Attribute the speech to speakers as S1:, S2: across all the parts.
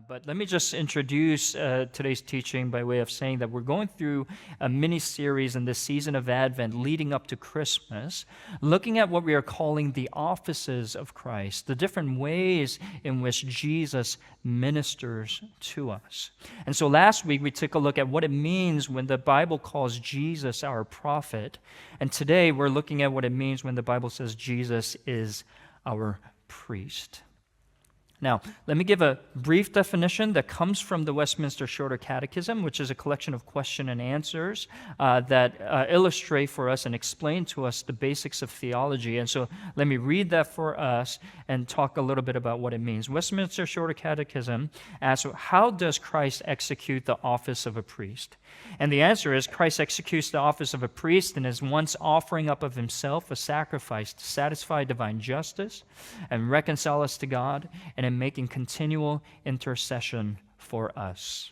S1: But let me just introduce today's teaching by way of saying that we're going through a mini-series in this season of Advent leading up to Christmas, looking at what we are calling the offices of Christ, the different ways in which Jesus ministers to us. And so last week we took a look at what it means when the Bible calls Jesus our prophet, and today we're looking at what it means when the Bible says Jesus is our priest. Now, let me give a brief definition that comes from the Westminster Shorter Catechism, which is a collection of question and answers that illustrate for us and explain to us the basics of theology. And so let me read that for us and talk a little bit about what it means. Westminster Shorter Catechism asks, how does Christ execute the office of a priest? And the answer is, Christ executes the office of a priest and is once offering up of himself a sacrifice to satisfy divine justice and reconcile us to God, and in making continual intercession for us.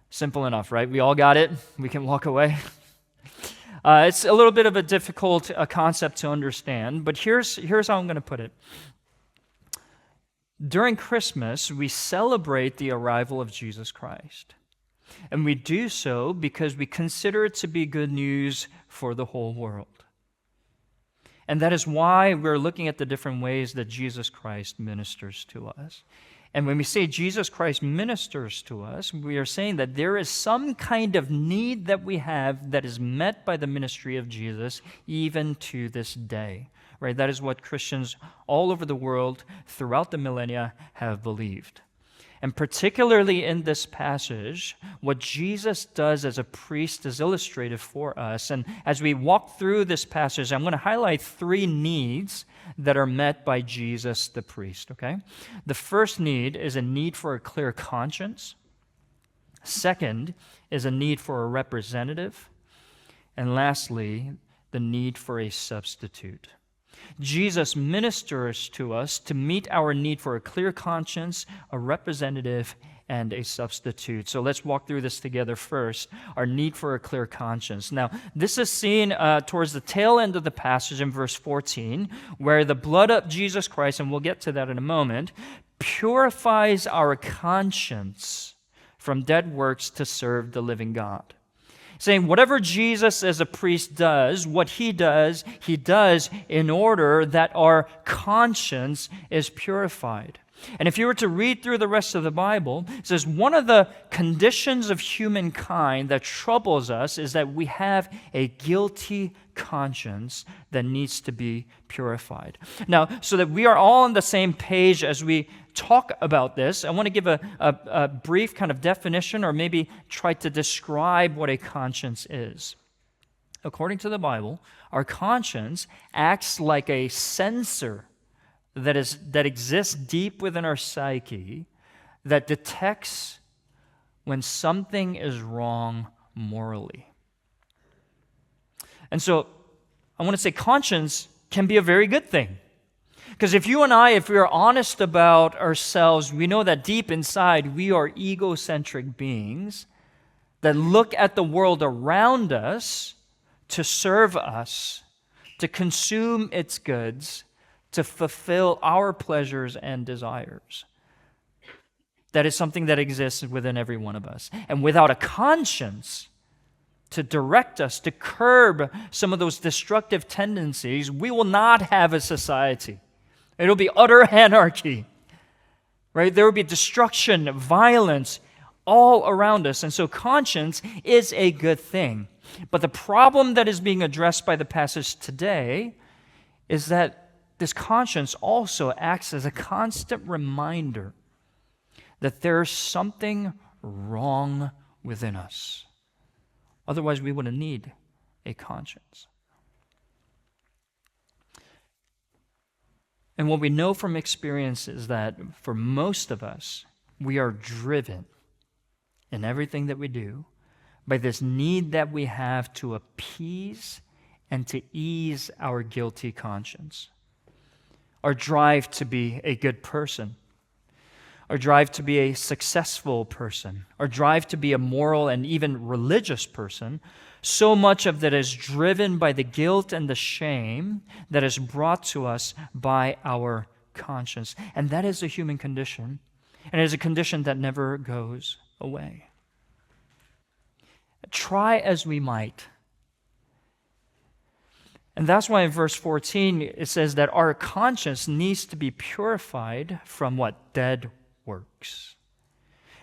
S1: Simple enough, right? We all got it. We can walk away. It's a little bit of a difficult concept to understand, but here's how I'm going to put it. During Christmas, we celebrate the arrival of Jesus Christ. And we do so because we consider it to be good news for the whole world. And that is why we're looking at the different ways that Jesus Christ ministers to us. And when we say Jesus Christ ministers to us, we are saying that there is some kind of need that we have that is met by the ministry of Jesus even to this day. Right? That is what Christians all over the world throughout the millennia have believed. And particularly in this passage, what Jesus does as a priest is illustrated for us. And as we walk through this passage, I'm going to highlight three needs that are met by Jesus the priest, okay? The first need is a need for a clear conscience. Second is a need for a representative. And lastly, the need for a substitute. Jesus ministers to us to meet our need for a clear conscience, a representative, and a substitute. So let's walk through this together first, our need for a clear conscience. Now, this is seen towards the tail end of the passage in verse 14, where the blood of Jesus Christ, and we'll get to that in a moment, purifies our conscience from dead works to serve the living God. Saying whatever Jesus as a priest does, what he does in order that our conscience is purified. And if you were to read through the rest of the Bible, it says one of the conditions of humankind that troubles us is that we have a guilty conscience that needs to be purified. Now, so that we are all on the same page as we talk about this, I want to give a brief kind of definition or maybe try to describe what a conscience is. According to the Bible, our conscience acts like a sensor that exists deep within our psyche that detects when something is wrong morally. And so I want to say conscience can be a very good thing. Because if you and I, if we are honest about ourselves, we know that deep inside we are egocentric beings that look at the world around us to serve us, to consume its goods, to fulfill our pleasures and desires. That is something that exists within every one of us. And without a conscience to direct us, to curb some of those destructive tendencies, we will not have a society. It'll be utter anarchy, right? There will be destruction, violence all around us. And so conscience is a good thing. But the problem that is being addressed by the passage today is that this conscience also acts as a constant reminder that there's something wrong within us. Otherwise, we wouldn't need a conscience. And what we know from experience is that for most of us, we are driven in everything that we do by this need that we have to appease and to ease our guilty conscience. Our drive to be a good person, our drive to be a successful person, our drive to be a moral and even religious person, so much of that is driven by the guilt and the shame that is brought to us by our conscience. And that is a human condition. And it is a condition that never goes away. Try as we might. And that's why in verse 14 it says that our conscience needs to be purified from what? Dead works.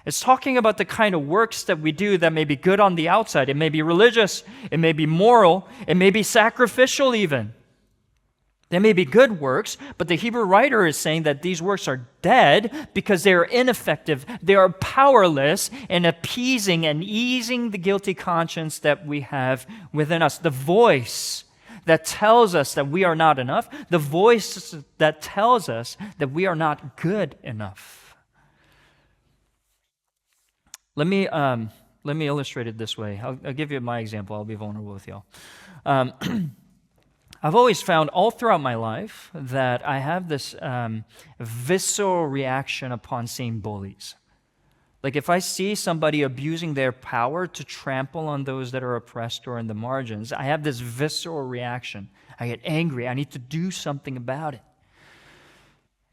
S1: It's talking about the kind of works that we do that may be good on the outside. It may be religious, it may be moral, it may be sacrificial even. They may be good works, but the Hebrew writer is saying that these works are dead because they are ineffective. They are powerless in appeasing and easing the guilty conscience that we have within us. The voice that tells us that we are not enough, the voice that tells us that we are not good enough. Let me illustrate it this way. I'll give you my example. I'll be vulnerable with y'all. I've always found all throughout my life that I have this visceral reaction upon seeing bullies. Like if I see somebody abusing their power to trample on those that are oppressed or in the margins, I have this visceral reaction. I get angry. I need to do something about it.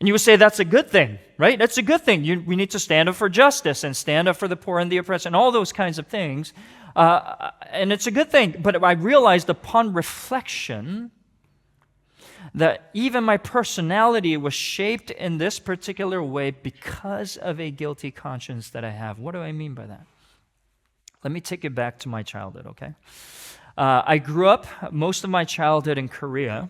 S1: And you would say that's a good thing, right? That's a good thing. We need to stand up for justice and stand up for the poor and the oppressed and all those kinds of things. And it's a good thing. But I realized upon reflection that even my personality was shaped in this particular way because of a guilty conscience that I have. What do I mean by that? Let me take it back to my childhood, okay? I grew up most of my childhood in Korea,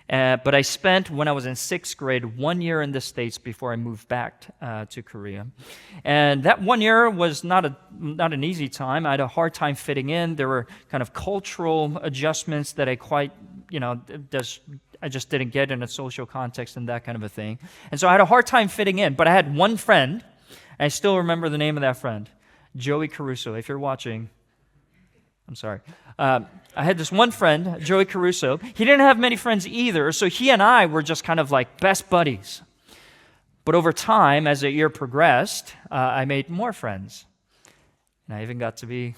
S1: but I spent, when I was in 6th grade, 1 year in the States before I moved back to Korea. And that 1 year was not an easy time. I had a hard time fitting in. There were kind of cultural adjustments that I just didn't get in a social context and that kind of a thing. And so I had a hard time fitting in, but I had one friend, and I still remember the name of that friend, Joey Caruso. If you're watching, I'm sorry. I had this one friend, Joey Caruso. He didn't have many friends either, so he and I were just kind of like best buddies. But over time, as the year progressed, I made more friends. And I even got to be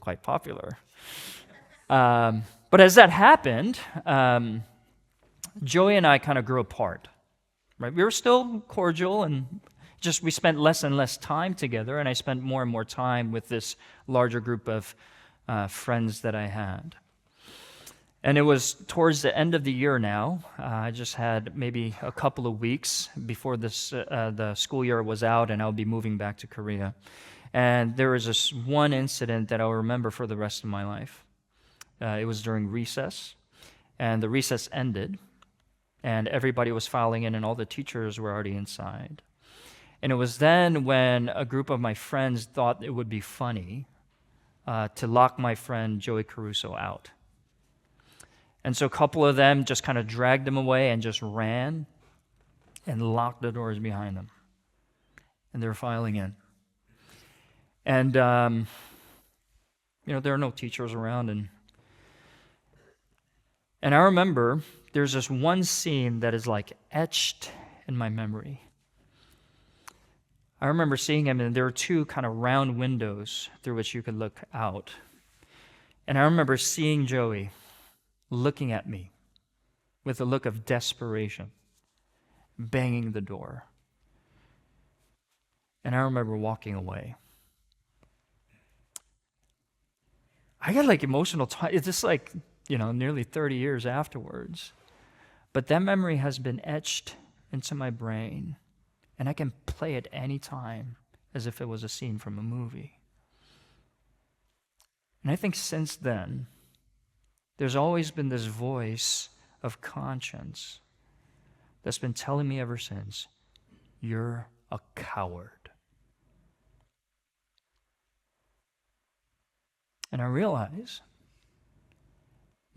S1: quite popular. But as that happened, Joey and I kind of grew apart. Right? We were still cordial, and just we spent less and less time together, and I spent more and more time with this larger group of friends that I had. And it was towards the end of the year now. I just had maybe a couple of weeks before the school year was out, and I'll be moving back to Korea. And there was this one incident that I'll remember for the rest of my life. It was during recess, and the recess ended, and everybody was filing in, and all the teachers were already inside. And it was then when a group of my friends thought it would be funny to lock my friend Joey Caruso out. And so a couple of them just kind of dragged him away and just ran and locked the doors behind them. And they were filing in. And, there are no teachers around, and I remember there's this one scene that is like etched in my memory. I remember seeing him, and there were two kind of round windows through which you could look out. And I remember seeing Joey looking at me with a look of desperation, banging the door. And I remember walking away. I got like emotional time. It's just like, nearly 30 years afterwards. But that memory has been etched into my brain, and I can play it any time as if it was a scene from a movie. And I think since then, there's always been this voice of conscience that's been telling me ever since, you're a coward. And I realize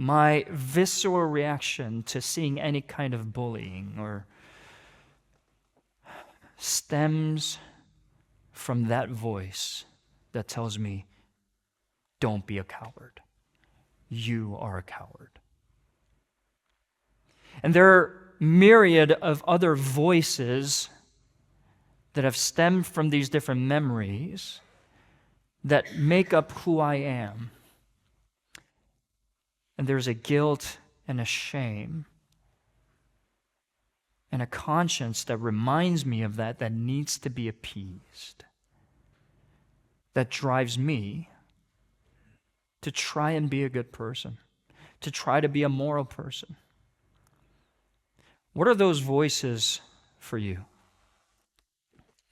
S1: my visceral reaction to seeing any kind of bullying or stems from that voice that tells me, don't be a coward. You are a coward. And there are myriad of other voices that have stemmed from these different memories that make up who I am. And there's a guilt and a shame and a conscience that reminds me of that needs to be appeased, that drives me to try and be a good person, to try to be a moral person. What are those voices for you?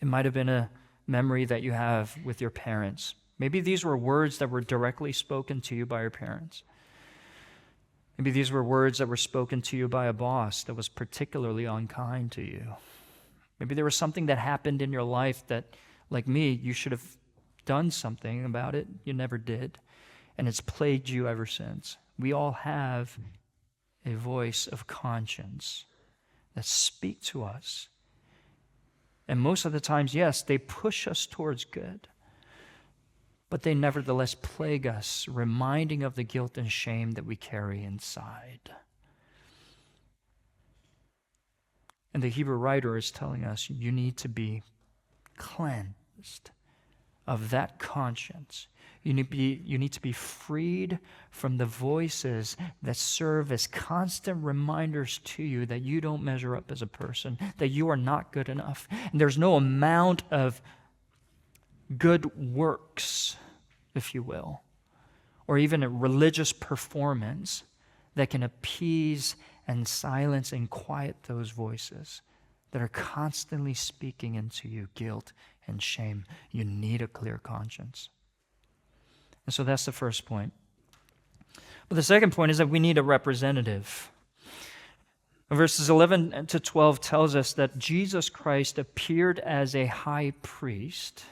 S1: It might have been a memory that you have with your parents. Maybe these were words that were directly spoken to you by your parents. Maybe these were words that were spoken to you by a boss that was particularly unkind to you. Maybe there was something that happened in your life that, like me, you should have done something about it. You never did. And it's plagued you ever since. We all have a voice of conscience that speak to us. And most of the times, yes, they push us towards good. But they nevertheless plague us, reminding of the guilt and shame that we carry inside. And the Hebrew writer is telling us you need to be cleansed of that conscience. You need to be freed from the voices that serve as constant reminders to you that you don't measure up as a person, that you are not good enough. And there's no amount of good works, if you will, or even a religious performance that can appease and silence and quiet those voices that are constantly speaking into you guilt and shame. You need a clear conscience. And so that's the first point. But the second point is that we need a representative. Verses 11 to 12 tells us that Jesus Christ appeared as a high priest,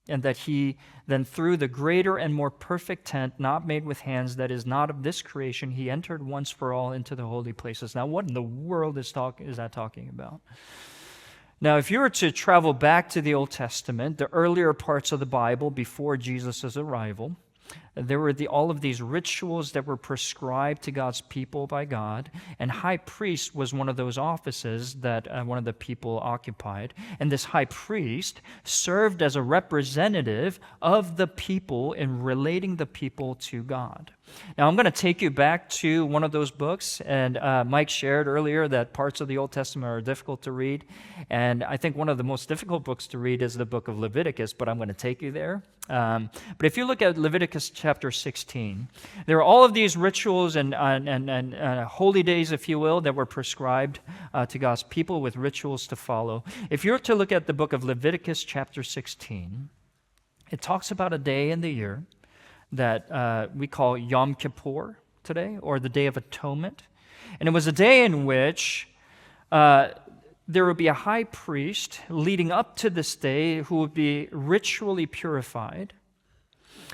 S1: and that he then through the greater and more perfect tent, not made with hands, that is not of this creation, he entered once for all into the holy places. Now, what in the world is that talking about? Now, if you were to travel back to the Old Testament, the earlier parts of the Bible before Jesus' arrival, there were all of these rituals that were prescribed to God's people by God, and high priest was one of those offices that one of the people occupied. And this high priest served as a representative of the people in relating the people to God. Now, I'm going to take you back to one of those books, and Mike shared earlier that parts of the Old Testament are difficult to read, and I think one of the most difficult books to read is the book of Leviticus, but I'm going to take you there. But if you look at Leviticus chapter 16, there are all of these rituals and holy days, if you will, that were prescribed to God's people with rituals to follow. If you were to look at the book of Leviticus chapter 16, it talks about a day in the year that we call Yom Kippur today, or the Day of Atonement. And it was a day in which there would be a high priest leading up to this day who would be ritually purified.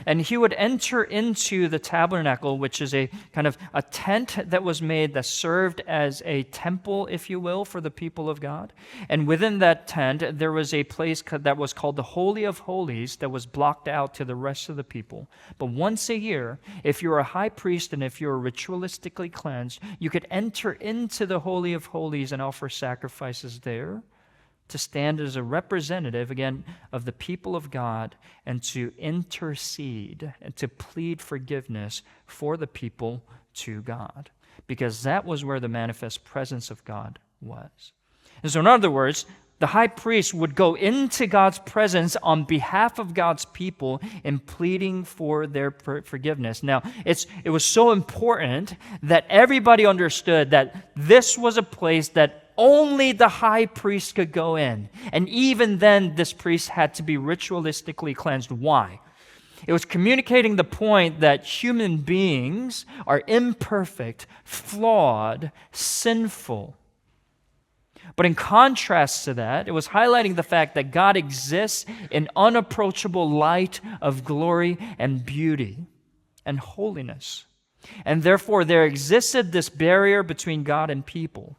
S1: And he would enter into the tabernacle, which is a kind of a tent that was made that served as a temple, if you will, for the people of God. And within that tent, there was a place that was called the Holy of Holies that was blocked out to the rest of the people. But once a year, if you were a high priest and if you were ritualistically cleansed, you could enter into the Holy of Holies and offer sacrifices there, to stand as a representative, again, of the people of God and to intercede and to plead forgiveness for the people to God, because that was where the manifest presence of God was. And so in other words, the high priest would go into God's presence on behalf of God's people in pleading for their forgiveness. Now, it was so important that everybody understood that this was a place that only the high priest could go in. And even then, this priest had to be ritualistically cleansed. Why? It was communicating the point that human beings are imperfect, flawed, sinful. But in contrast to that, it was highlighting the fact that God exists in unapproachable light of glory and beauty and holiness. And therefore, there existed this barrier between God and people,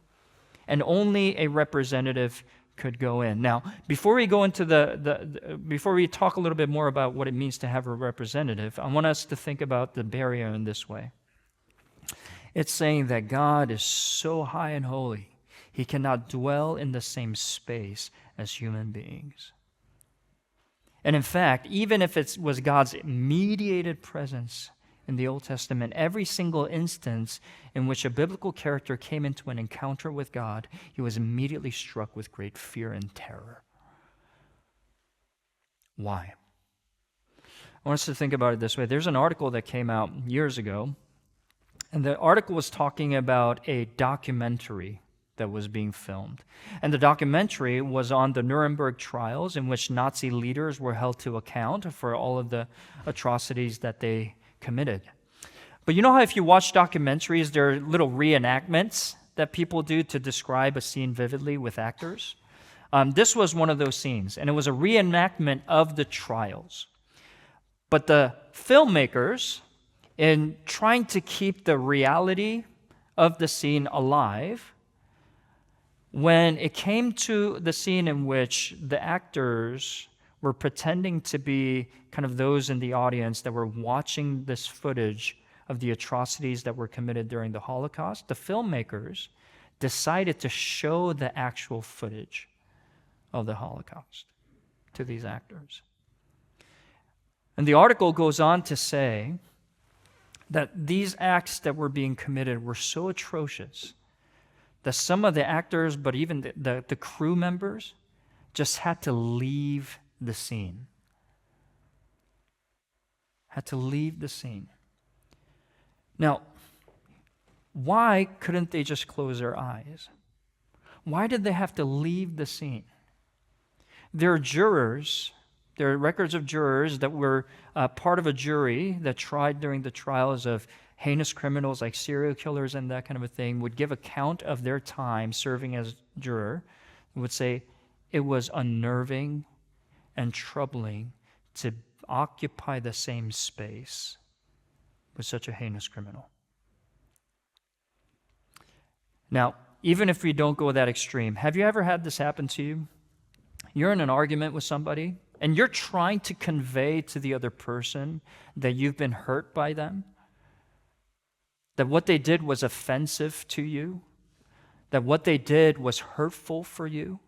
S1: and only a representative could go in. Now, before we go into before we talk a little bit more about what it means to have a representative, I want us to think about the barrier in this way. It's saying that God is so high and holy, he cannot dwell in the same space as human beings. And in fact, even if it was God's mediated presence in the Old Testament, every single instance in which a biblical character came into an encounter with God, he was immediately struck with great fear and terror. Why? I want us to think about it this way. There's an article that came out years ago, and the article was talking about a documentary that was being filmed. And the documentary was on the Nuremberg trials, in which Nazi leaders were held to account for all of the atrocities that they committed. But you know how if you watch documentaries, there are little reenactments that people do to describe a scene vividly with actors? This was one of those scenes, and it was a reenactment of the trials. But the filmmakers, in trying to keep the reality of the scene alive, when it came to the scene in which the actors were pretending to be kind of those in the audience that were watching this footage of the atrocities that were committed during the Holocaust, the filmmakers decided to show the actual footage of the Holocaust to these actors. And the article goes on to say that these acts that were being committed were so atrocious that some of the actors, but even the crew members, just had to leave the scene. Had to leave the scene. Now, why couldn't they just close their eyes? Why did they have to leave the scene? There are jurors, there are records of jurors that were part of a jury that tried during the trials of heinous criminals like serial killers and that kind of a thing, would give account of their time serving as juror, would say it was unnerving and troubling to occupy the same space with such a heinous criminal. Now, even if we don't go that extreme, have you ever had this happen to you? You're in an argument with somebody, and you're trying to convey to the other person that you've been hurt by them, that what they did was offensive to you, that what they did was hurtful for you,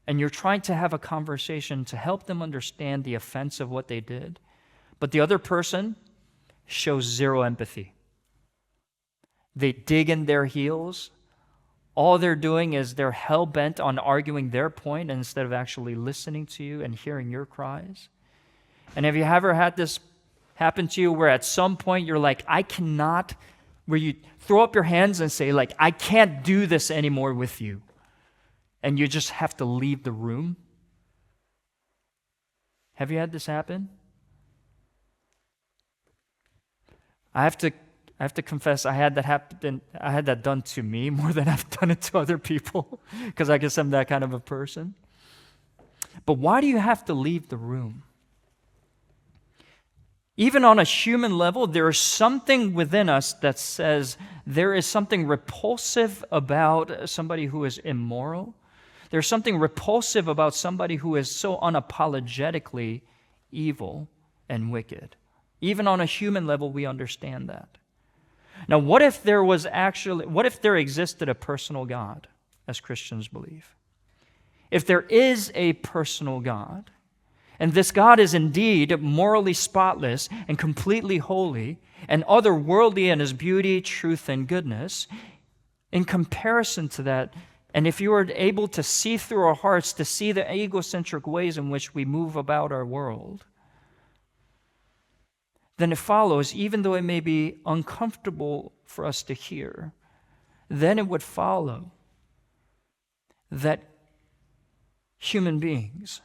S1: and you're trying to have a conversation to help them understand the offense of what they did, but the other person shows zero empathy. They dig in their heels. All they're doing is they're hell-bent on arguing their point instead of actually listening to you and hearing your cries. And have you ever had this happen to you where at some point you're like, I cannot, where you throw up your hands and say, like, I can't do this anymore with you, and you just have to leave the room? Have you had this happen? I have to confess, I had that happen. I had that done to me more than I've done it to other people, because I guess I'm that kind of a person. But why do you have to leave the room? Even on a human level, there is something within us that says there is something repulsive about somebody who is immoral. There's something repulsive about somebody who is so unapologetically evil and wicked. Even on a human level, we understand that. Now, what if there existed a personal God, as Christians believe? If there is a personal God, and this God is indeed morally spotless and completely holy and otherworldly in his beauty, truth, and goodness, in comparison to that, and if you were able to see through our hearts, to see the egocentric ways in which we move about our world, then it follows, even though it may be uncomfortable for us to hear, then it would follow that human beings,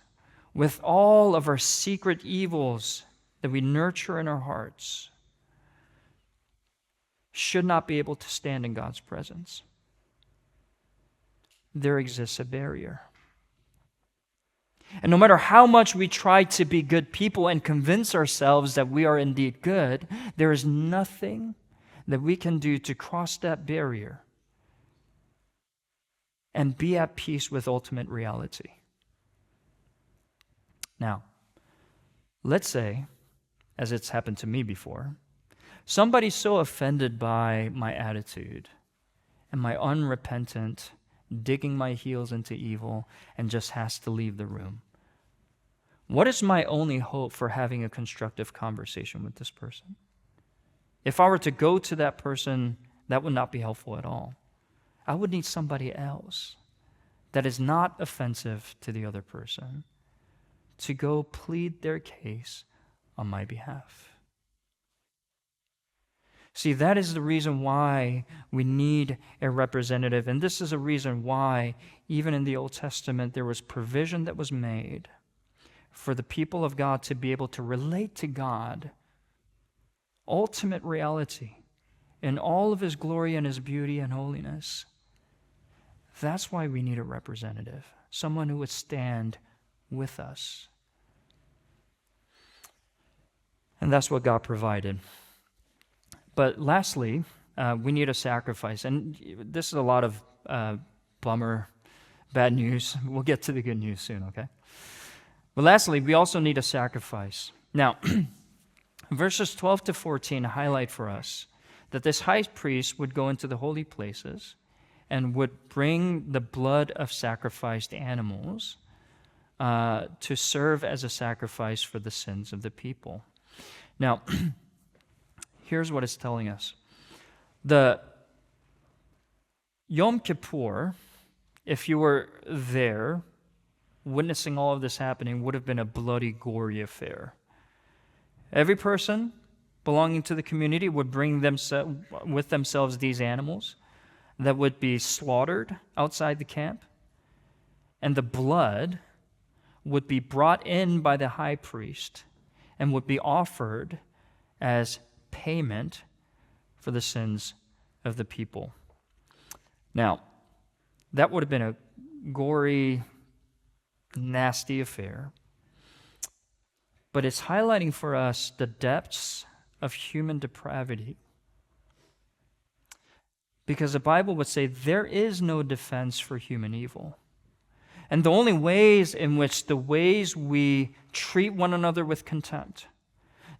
S1: with all of our secret evils that we nurture in our hearts, should not be able to stand in God's presence. There exists a barrier. And no matter how much we try to be good people and convince ourselves that we are indeed good, there is nothing that we can do to cross that barrier and be at peace with ultimate reality. Now, let's say, as it's happened to me before, somebody's so offended by my attitude and my unrepentant digging my heels into evil and just has to leave the room. What is my only hope for having a constructive conversation with this person? If I were to go to that person, that would not be helpful at all. I would need somebody else that is not offensive to the other person to go plead their case on my behalf. See, that is the reason why we need a representative. And this is a reason why, even in the Old Testament, there was provision that was made for the people of God to be able to relate to God, ultimate reality, in all of His glory and His beauty and holiness. That's why we need a representative, someone who would stand with us. And that's what God provided. But lastly, we need a sacrifice. And this is a lot of bummer, bad news. We'll get to the good news soon, okay? But lastly, we also need a sacrifice. Now, verses 12 to 14 highlight for us that this high priest would go into the holy places and would bring the blood of sacrificed animals to serve as a sacrifice for the sins of the people. Now, here's what it's telling us. The Yom Kippur, if you were there, witnessing all of this happening, would have been a bloody, gory affair. Every person belonging to the community would bring with themselves these animals that would be slaughtered outside the camp, and the blood would be brought in by the high priest and would be offered as payment for the sins of the people. Now, that would have been a gory, nasty affair, but it's highlighting for us the depths of human depravity. Because the Bible would say there is no defense for human evil. And the only ways in which the ways we treat one another with contempt,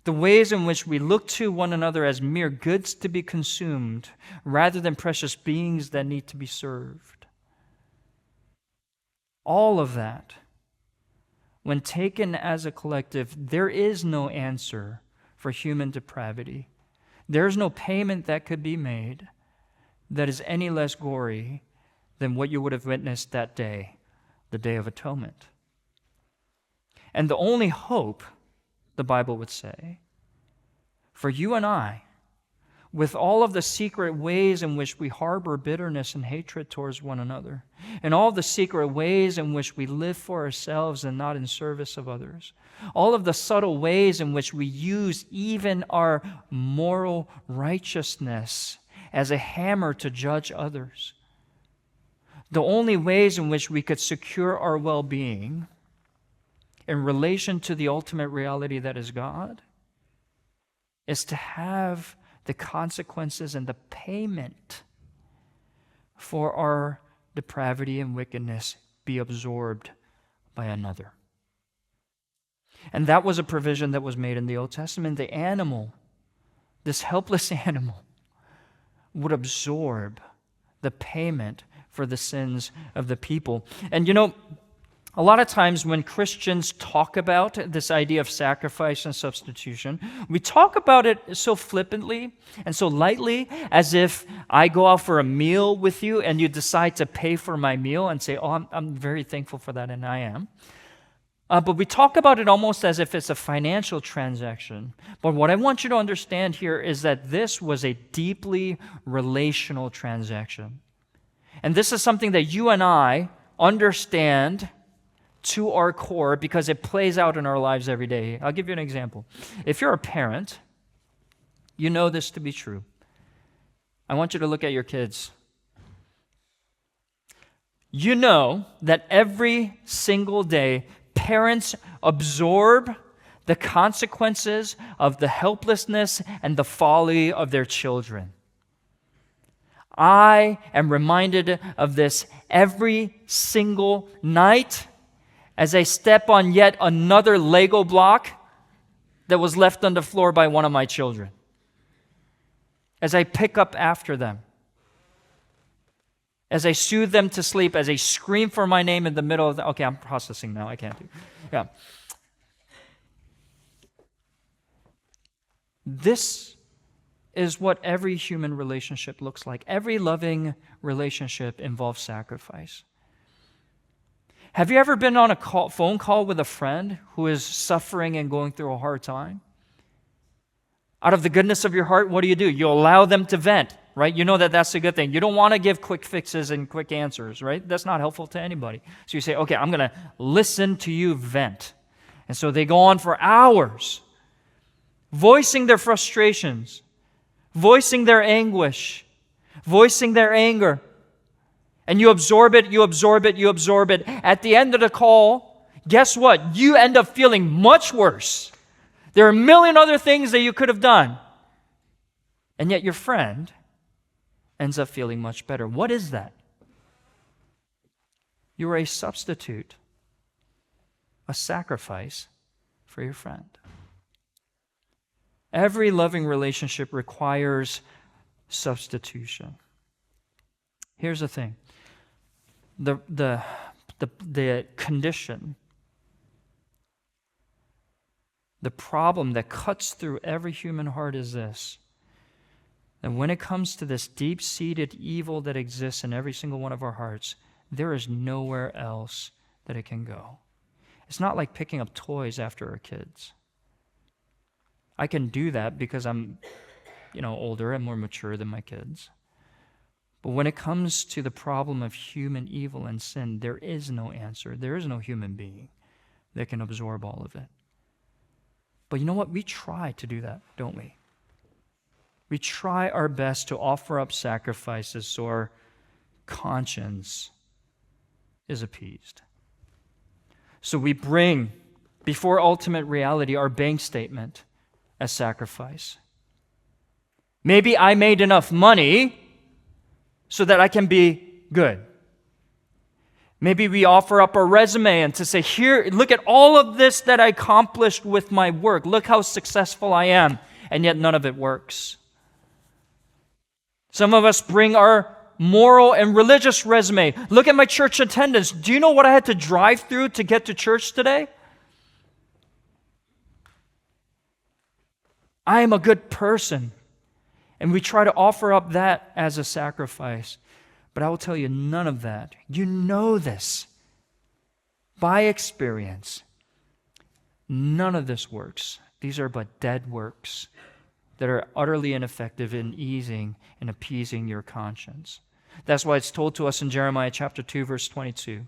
S1: the ways in which we look to one another as mere goods to be consumed rather than precious beings that need to be served, all of that, when taken as a collective, there is no answer for human depravity. There is no payment that could be made that is any less gory than what you would have witnessed that day, the Day of Atonement. And the only hope, the Bible would say, for you and I, with all of the secret ways in which we harbor bitterness and hatred towards one another, and all the secret ways in which we live for ourselves and not in service of others, all of the subtle ways in which we use even our moral righteousness as a hammer to judge others, the only ways in which we could secure our well-being in relation to the ultimate reality that is God is to have the consequences and the payment for our depravity and wickedness be absorbed by another. And that was a provision that was made in the Old Testament. The animal, this helpless animal, would absorb the payment for the sins of the people. And you know, a lot of times when Christians talk about this idea of sacrifice and substitution, we talk about it so flippantly and so lightly, as if I go out for a meal with you and you decide to pay for my meal and say, oh, I'm very thankful for that, and I am. But we talk about it almost as if it's a financial transaction. But what I want you to understand here is that this was a deeply relational transaction. And this is something that you and I understand to our core because it plays out in our lives every day. I'll give you an example. If you're a parent, you know this to be true. I want you to look at your kids. You know that every single day, parents absorb the consequences of the helplessness and the folly of their children. I am reminded of this every single night as I step on yet another Lego block that was left on the floor by one of my children. As I pick up after them. As I soothe them to sleep, as I scream for my name in the middle of okay, I'm processing now, I can't do. Yeah. This is what every human relationship looks like. Every loving relationship involves sacrifice. Have you ever been on a phone call with a friend who is suffering and going through a hard time? Out of the goodness of your heart, what do? You allow them to vent, right? You know that that's a good thing. You don't want to give quick fixes and quick answers, right? That's not helpful to anybody. So you say, okay, I'm going to listen to you vent. And so they go on for hours, voicing their frustrations, voicing their anguish, voicing their anger. And you absorb it, you absorb it, you absorb it. At the end of the call, guess what? You end up feeling much worse. There are a million other things that you could have done. And yet your friend ends up feeling much better. What is that? You are a substitute, a sacrifice for your friend. Every loving relationship requires substitution. Here's the thing. The condition, the problem that cuts through every human heart is this: that when it comes to this deep-seated evil that exists in every single one of our hearts, there is nowhere else that it can go. It's not like picking up toys after our kids. I can do that because I'm, older and more mature than my kids. But when it comes to the problem of human evil and sin, there is no answer. There is no human being that can absorb all of it. But you know what? We try to do that, don't we? We try our best to offer up sacrifices so our conscience is appeased. So we bring before ultimate reality our bank statement as sacrifice. Maybe I made enough money so that I can be good. Maybe we offer up our resume and to say, here, look at all of this that I accomplished with my work. Look how successful I am. And yet none of it works. Some of us bring our moral and religious resume. Look at my church attendance. Do you know what I had to drive through to get to church today? I am a good person. And we try to offer up that as a sacrifice. But I will tell you, none of that. You know this by experience. None of this works. These are but dead works that are utterly ineffective in easing and appeasing your conscience. That's why it's told to us in Jeremiah chapter 2, verse 22. It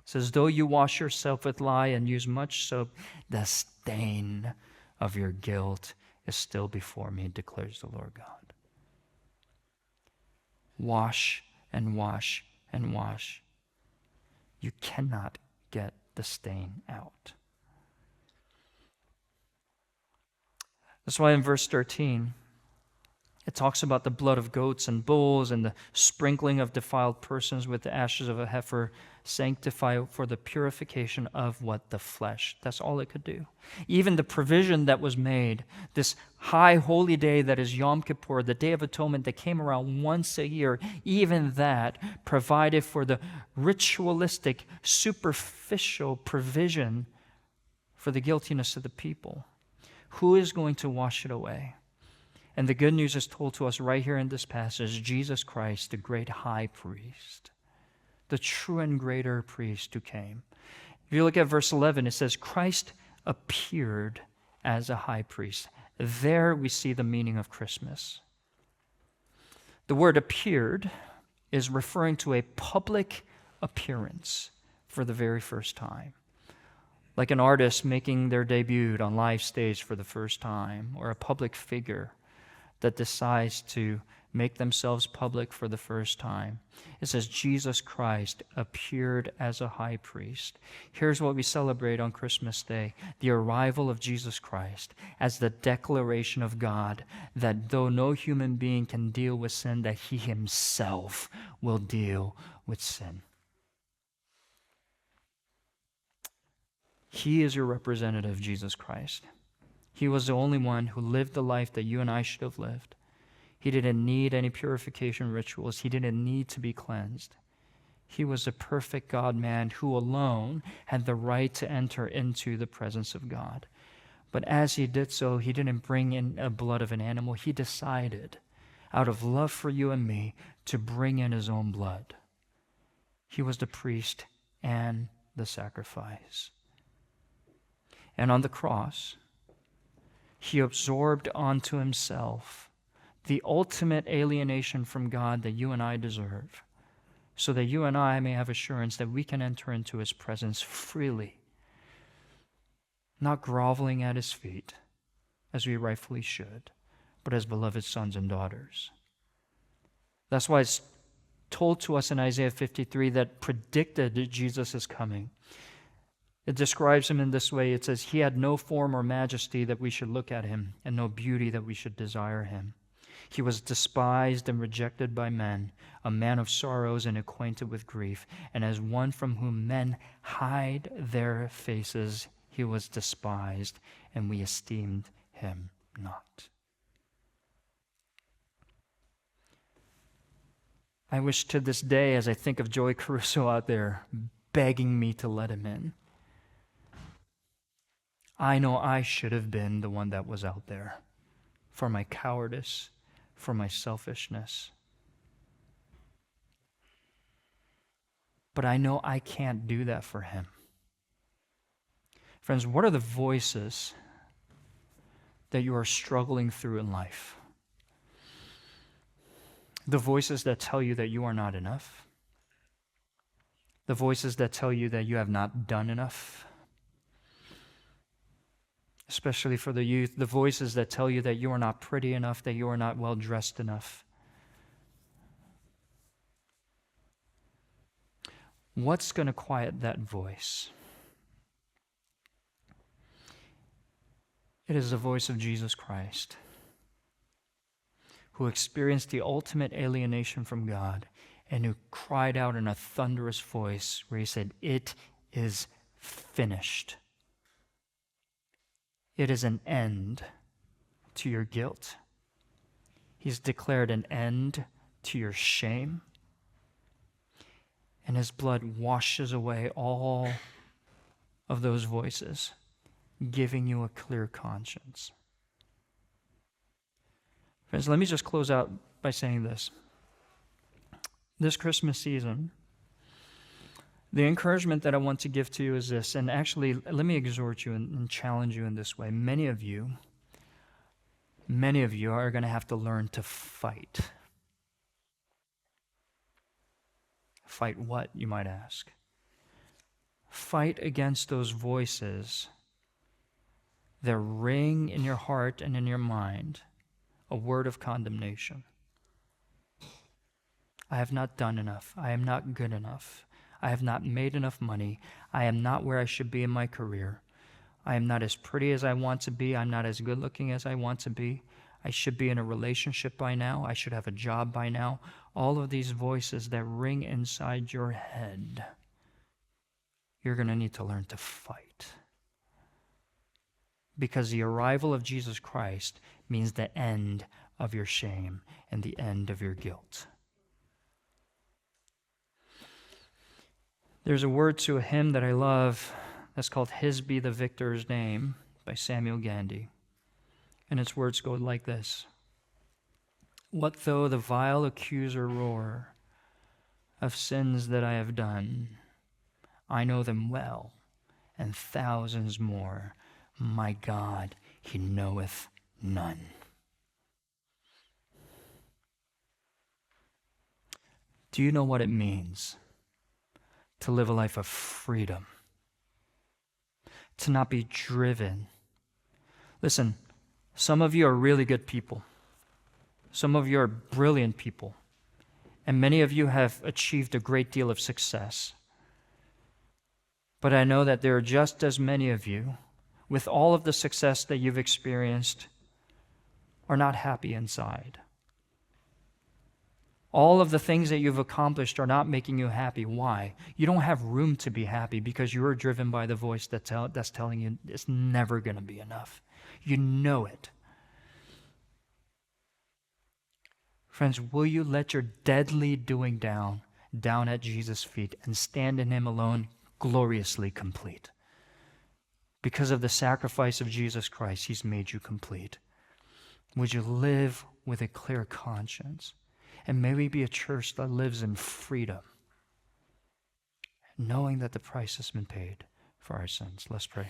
S1: says, though you wash yourself with lye and use much soap, the stain of your guilt is still before me, declares the Lord God. Wash and wash and wash. You cannot get the stain out. That's why in verse 13, it talks about the blood of goats and bulls and the sprinkling of defiled persons with the ashes of a heifer, sanctify for the purification of what? The flesh. That's all it could do. Even the provision that was made, this high holy day that is Yom Kippur, the Day of Atonement that came around once a year, even that provided for the ritualistic, superficial provision for the guiltiness of the people. Who is going to wash it away? And the good news is told to us right here in this passage, Jesus Christ, the great high priest, the true and greater priest who came. If you look at verse 11, it says, Christ appeared as a high priest. There we see the meaning of Christmas. The word appeared is referring to a public appearance for the very first time. Like an artist making their debut on live stage for the first time, or a public figure that decides to make themselves public for the first time. It says Jesus Christ appeared as a high priest. Here's what we celebrate on Christmas Day: the arrival of Jesus Christ as the declaration of God that though no human being can deal with sin, that he himself will deal with sin. He is your representative, Jesus Christ. He was the only one who lived the life that you and I should have lived. He didn't need any purification rituals. He didn't need to be cleansed. He was a perfect God-man who alone had the right to enter into the presence of God. But as he did so, he didn't bring in a blood of an animal. He decided, out of love for you and me, to bring in his own blood. He was the priest and the sacrifice. And on the cross, he absorbed onto himself the ultimate alienation from God that you and I deserve, so that you and I may have assurance that we can enter into his presence freely, not groveling at his feet, as we rightfully should, but as beloved sons and daughters. That's why it's told to us in Isaiah 53 that predicted that Jesus is coming. It describes him in this way. It says, he had no form or majesty that we should look at him, and no beauty that we should desire him. He was despised and rejected by men, a man of sorrows and acquainted with grief, and as one from whom men hide their faces, he was despised, and we esteemed him not. I wish to this day, as I think of Joey Caruso out there begging me to let him in, I know I should have been the one that was out there for my cowardice, for my selfishness. But I know I can't do that for him. Friends, what are the voices that you are struggling through in life? The voices that tell you that you are not enough. The voices that tell you that you have not done enough. Especially for the youth, the voices that tell you that you are not pretty enough, that you are not well dressed enough. What's going to quiet that voice? It is the voice of Jesus Christ, who experienced the ultimate alienation from God and who cried out in a thunderous voice where he said, "It is finished." It is an end to your guilt. He's declared an end to your shame. And his blood washes away all of those voices, giving you a clear conscience. Friends, let me just close out by saying this. This Christmas season, the encouragement that I want to give to you is this, and actually, let me exhort you and challenge you in this way. Many of you are going to have to learn to fight. Fight what, you might ask? Fight against those voices that ring in your heart and in your mind a word of condemnation. I have not done enough. I am not good enough. I have not made enough money. I am not where I should be in my career. I am not as pretty as I want to be. I'm not as good looking as I want to be. I should be in a relationship by now. I should have a job by now. All of these voices that ring inside your head, you're going to need to learn to fight. Because the arrival of Jesus Christ means the end of your shame and the end of your guilt. There's a word to a hymn that I love that's called His Be the Victor's Name by Samuel Gandy. And its words go like this. What though the vile accuser roar of sins that I have done? I know them well, and thousands more. My God, he knoweth none. Do you know what it means to live a life of freedom? To not be driven. Listen, some of you are really good people. Some of you are brilliant people. And many of you have achieved a great deal of success. But I know that there are just as many of you, with all of the success that you've experienced, are not happy inside. All of the things that you've accomplished are not making you happy. Why? You don't have room to be happy because you are driven by the voice that's telling you it's never going to be enough. You know it. Friends, will you let your deadly doing down at Jesus' feet and stand in him alone, gloriously complete? Because of the sacrifice of Jesus Christ, he's made you complete. Would you live with a clear conscience? And may we be a church that lives in freedom, knowing that the price has been paid for our sins. Let's pray.